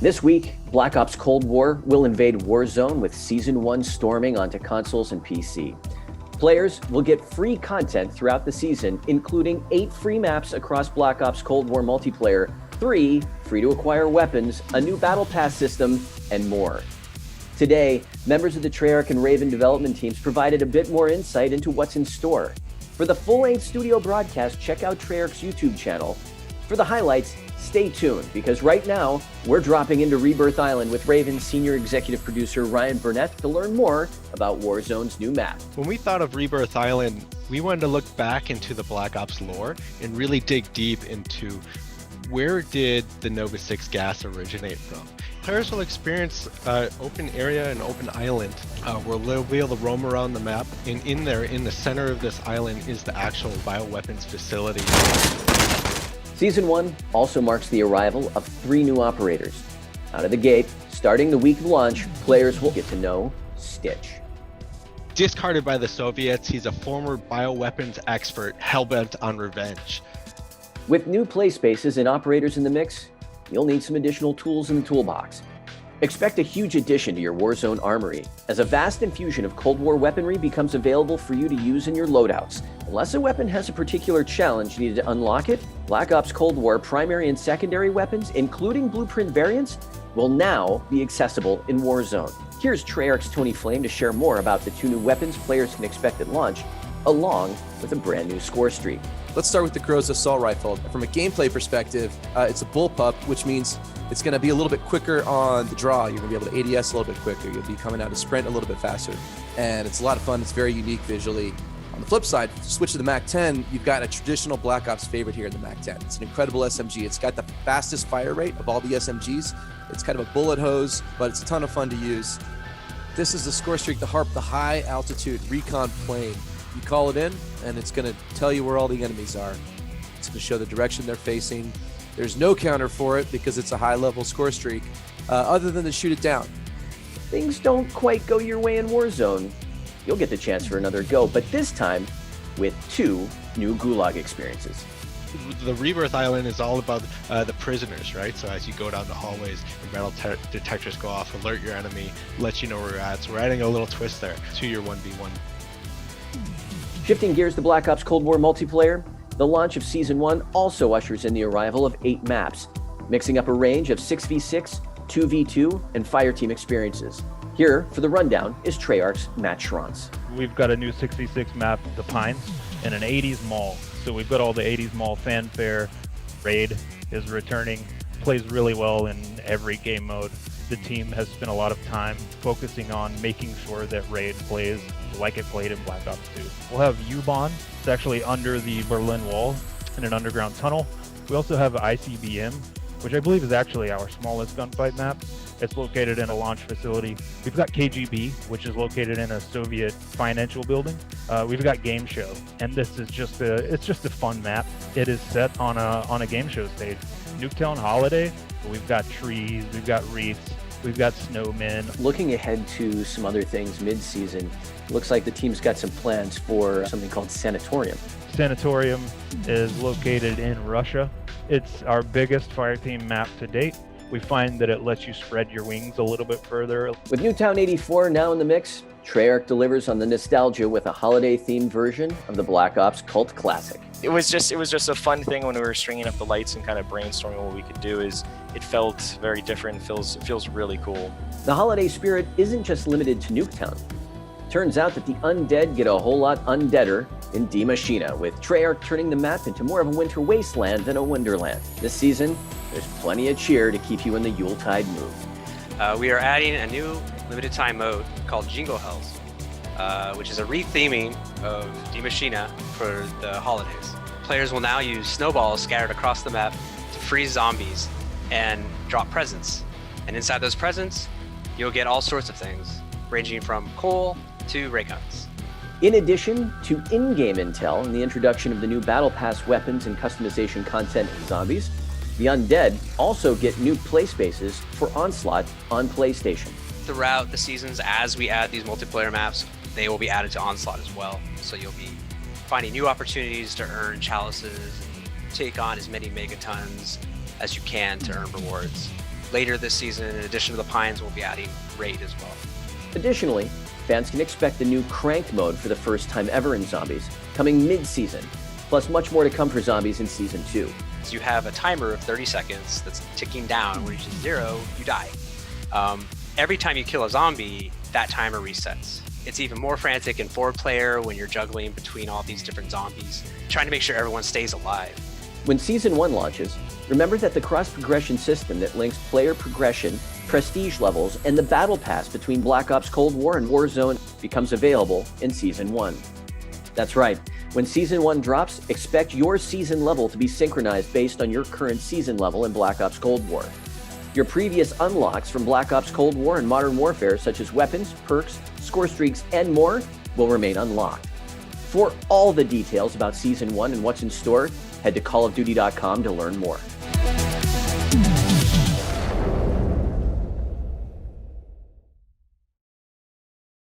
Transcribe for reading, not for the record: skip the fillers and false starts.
This week, Black Ops Cold War will invade Warzone with Season 1 storming onto consoles and PC. Players will get free content throughout the season, including 8 free maps across Black Ops Cold War multiplayer, 3 free-to-acquire weapons, a new Battle Pass system, and more. Today, members of the Treyarch and Raven development teams provided a bit more insight into what's in store. For the full-length studio broadcast, check out Treyarch's YouTube channel. For the highlights, stay tuned, because right now, we're dropping into Rebirth Island with Raven's senior executive producer Ryan Burnett to learn more about Warzone's new map. When we thought of Rebirth Island, we wanted to look back into the Black Ops lore and really dig deep into where did the Nova 6 gas originate from. Players will experience open area and open island where they'll be able to roam around the map, and in there, in the center of this island, is the actual bioweapons facility. Season 1 also marks the arrival of 3 new operators. Out of the gate, starting the week of launch, players will get to know Stitch. Discarded by the Soviets, he's a former bioweapons expert hellbent on revenge. With new play spaces and operators in the mix, you'll need some additional tools in the toolbox. Expect a huge addition to your Warzone armory, as a vast infusion of Cold War weaponry becomes available for you to use in your loadouts. Unless a weapon has a particular challenge needed to unlock it, Black Ops Cold War primary and secondary weapons, including blueprint variants, will now be accessible in Warzone. Here's Treyarch's Tony Flame to share more about the 2 new weapons players can expect at launch, along with a brand new score streak. Let's start with the Crow's Assault Rifle. From a gameplay perspective, it's a bullpup, which means it's going to be a little bit quicker on the draw. You're going to be able to ADS a little bit quicker. You'll be coming out to sprint a little bit faster. And it's a lot of fun. It's very unique visually. On the flip side, switch to the MAC-10, you've got a traditional Black Ops favorite here in the MAC-10. It's an incredible SMG. It's got the fastest fire rate of all the SMGs. It's kind of a bullet hose, but it's a ton of fun to use. This is the score streak, the HARP, the high altitude recon plane. You call it in, and it's going to tell you where all the enemies are. It's going to show the direction they're facing. There's no counter for it because it's a high-level score streak, other than to shoot it down. Things don't quite go your way in Warzone. You'll get the chance for another go, but this time with 2 new Gulag experiences. The Rebirth Island is all about the prisoners, right? So as you go down the hallways, your metal detectors go off, alert your enemy, let you know where you're at. So we're adding a little twist there to your 1v1. Shifting gears to Black Ops Cold War multiplayer, the launch of Season 1 also ushers in the arrival of 8 maps, mixing up a range of 6v6, 2v2, and fireteam experiences. Here, for the rundown, is Treyarch's Matt Schrantz. We've got a new 6v6 map, The Pines, and an 80s mall. So we've got all the 80s mall fanfare. Raid is returning, plays really well in every game mode. The team has spent a lot of time focusing on making sure that Raid plays like it played in Black Ops 2. We'll have U-Bahn. It's actually under the Berlin Wall in an underground tunnel. We also have ICBM, which I believe is actually our smallest gunfight map. It's located in a launch facility. We've got KGB, which is located in a Soviet financial building. We've got Game Show, and this is just a fun map. It is set on a game show stage. Nuketown Holiday. We've got trees, we've got wreaths, we've got snowmen. Looking ahead to some other things mid-season, looks like the team's got some plans for something called Sanatorium. Sanatorium is located in Russia. It's our biggest fireteam map to date. We find that it lets you spread your wings a little bit further. With Newtown 84 now in the mix, Treyarch delivers on the nostalgia with a holiday-themed version of the Black Ops cult classic. It was just a fun thing when we were stringing up the lights and kind of brainstorming what we could do. It felt very different. It feels really cool. The holiday spirit isn't just limited to Nuketown. Turns out that the undead get a whole lot undeader in Die Maschine, with Treyarch turning the map into more of a winter wasteland than a wonderland. This season, there's plenty of cheer to keep you in the Yuletide mood. We are adding a new limited time mode called Jingle Hells, which is a retheming of Die Maschine for the holidays. Players will now use snowballs scattered across the map to freeze zombies and drop presents. And inside those presents, you'll get all sorts of things, ranging from coal to ray guns. In addition to in-game intel and the introduction of the new Battle Pass weapons and customization content for zombies, the undead also get new play spaces for Onslaught on PlayStation. Throughout the seasons, as we add these multiplayer maps, they will be added to Onslaught as well. So you'll be finding new opportunities to earn chalices and take on as many megatons as you can to earn rewards. later this season, in addition to the Pines, we'll be adding Raid as well. Additionally, fans can expect the new Cranked mode for the first time ever in Zombies, coming mid-season, plus much more to come for Zombies in Season 2. So you have a timer of 30 seconds that's ticking down. When it reaches 0, you die. Every time you kill a zombie, that timer resets. It's even more frantic in 4-player when you're juggling between all these different zombies, trying to make sure everyone stays alive. When Season 1 launches, remember that the cross-progression system that links player progression, prestige levels, and the battle pass between Black Ops Cold War and Warzone becomes available in Season 1. That's right, when Season 1 drops, expect your season level to be synchronized based on your current season level in Black Ops Cold War. Your previous unlocks from Black Ops Cold War and Modern Warfare, such as weapons, perks, score streaks, and more, will remain unlocked. For all the details about Season 1 and what's in store, head to callofduty.com to learn more.